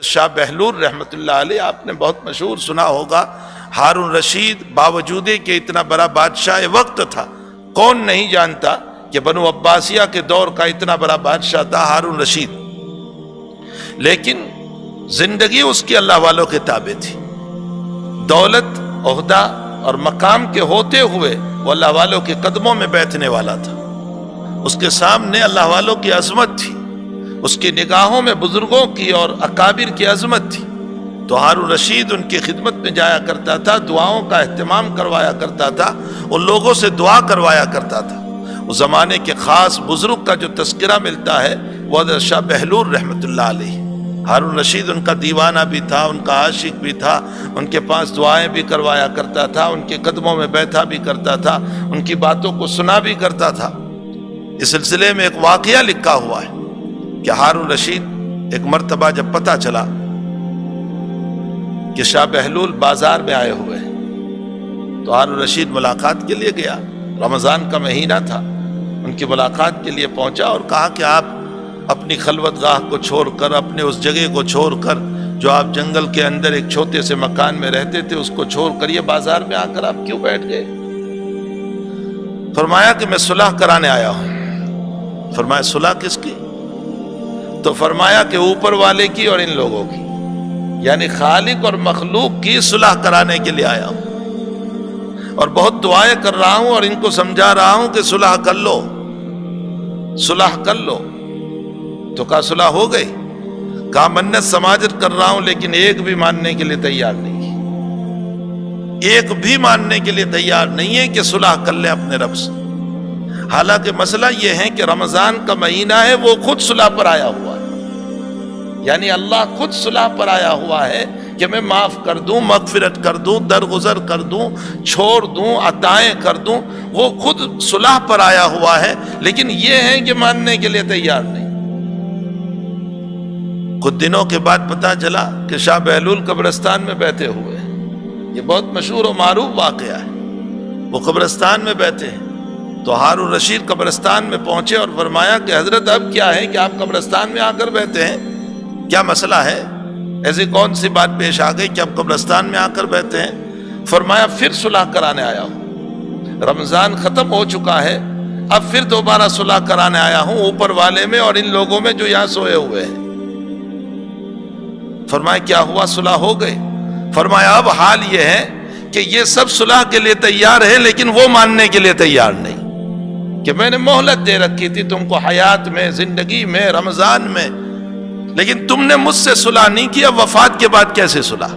شاہ بہلول رحمۃ اللہ علیہ آپ نے بہت مشہور سنا ہوگا، ہارون رشید باوجود کہ اتنا بڑا بادشاہ وقت تھا، کون نہیں جانتا کہ بنو عباسیہ کے دور کا اتنا بڑا بادشاہ تھا ہارون رشید، لیکن زندگی اس کی اللہ والوں کے تابع تھی۔ دولت، عہدہ اور مقام کے ہوتے ہوئے وہ اللہ والوں کے قدموں میں بیٹھنے والا تھا، اس کے سامنے اللہ والوں کی عظمت تھی، اس کی نگاہوں میں بزرگوں کی اور اکابر کی عظمت تھی، تو ہارون رشید ان کی خدمت میں جایا کرتا تھا، دعاؤں کا اہتمام کروایا کرتا تھا، ان لوگوں سے دعا کروایا کرتا تھا۔ اس زمانے کے خاص بزرگ کا جو تذکرہ ملتا ہے وہ حضرت شاہ بہلول رحمۃ اللہ علیہ۔ ہارون رشید ان کا دیوانہ بھی تھا، ان کا عاشق بھی تھا، ان کے پاس دعائیں بھی کروایا کرتا تھا، ان کے قدموں میں بیٹھا بھی کرتا تھا، ان کی باتوں کو سنا بھی کرتا تھا۔ اس سلسلے میں ایک واقعہ لکھا ہوا ہے کہ ہارون رشید ایک مرتبہ جب پتہ چلا کہ شاہ بہلول بازار میں آئے ہوئے ہیں تو ہارون رشید ملاقات کے لیے گیا، رمضان کا مہینہ تھا، ان کی ملاقات کے لیے پہنچا اور کہا کہ آپ اپنی خلوت گاہ کو چھوڑ کر، اپنے اس جگہ کو چھوڑ کر جو آپ جنگل کے اندر ایک چھوٹے سے مکان میں رہتے تھے، اس کو چھوڑ کر یہ بازار میں آ کر آپ کیوں بیٹھ گئے؟ فرمایا کہ میں صلح کرانے آیا ہوں۔ فرمایا صلح کس کی؟ تو فرمایا کہ اوپر والے کی اور ان لوگوں کی، یعنی خالق اور مخلوق کی صلح کرانے کے لیے آیا ہوں، اور بہت دعائیں کر رہا ہوں اور ان کو سمجھا رہا ہوں کہ صلح کر لو، صلح کر لو۔ تو کہا صلح ہو گئی؟ کہا منت سماجت کر رہا ہوں لیکن ایک بھی ماننے کے لیے تیار نہیں، ایک بھی ماننے کے لیے تیار نہیں ہے کہ صلح کر لے اپنے رب سے۔ حالانکہ مسئلہ یہ ہے کہ رمضان کا مہینہ ہے، وہ خود صلح پر آیا ہوا ہے، یعنی اللہ خود صلح پر آیا ہوا ہے کہ میں معاف کر دوں، مغفرت کر دوں، درگزر کر دوں، چھوڑ دوں، عطائیں کر دوں، وہ خود صلح پر آیا ہوا ہے، لیکن یہ ہے کہ ماننے کے لیے تیار نہیں۔ کچھ دنوں کے بعد پتہ چلا کہ شاہ بہلول قبرستان میں بیٹھے ہوئے ہیں، یہ بہت مشہور و معروف واقعہ ہے، وہ قبرستان میں بیٹھے ہیں۔ تو ہارون رشید قبرستان میں پہنچے اور فرمایا کہ حضرت اب کیا ہے کہ آپ قبرستان میں آ کر بیٹھے ہیں، کیا مسئلہ ہے؟ ایسی کون سی بات پیش آ گئی کہ آپ قبرستان میں آ کر بیٹھے ہیں؟ فرمایا پھر صلح کرانے آیا ہوں، رمضان ختم ہو چکا ہے، اب پھر دوبارہ صلح کرانے آیا ہوں اوپر والے میں اور ان لوگوں میں جو یہاں سوئے ہوئے ہیں۔ فرمایا کیا ہوا، صلح ہو گئی؟ فرمایا اب حال یہ ہے کہ یہ سب صلح کے لیے تیار ہے لیکن وہ ماننے کے لیے تیار نہیں، کہ میں نے مہلت دے رکھی تھی تم کو حیات میں، زندگی میں، رمضان میں، لیکن تم نے مجھ سے صلح نہیں کیا، وفات کے بعد کیسے صلح؟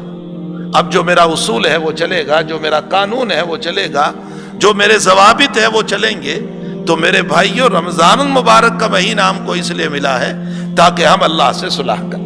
اب جو میرا اصول ہے وہ چلے گا، جو میرا قانون ہے وہ چلے گا، جو میرے ضوابط ہیں وہ چلیں گے۔ تو میرے بھائیوں، رمضان المبارک کا مہینہ ہم کو اس لیے ملا ہے تاکہ ہم اللہ سے صلح کریں۔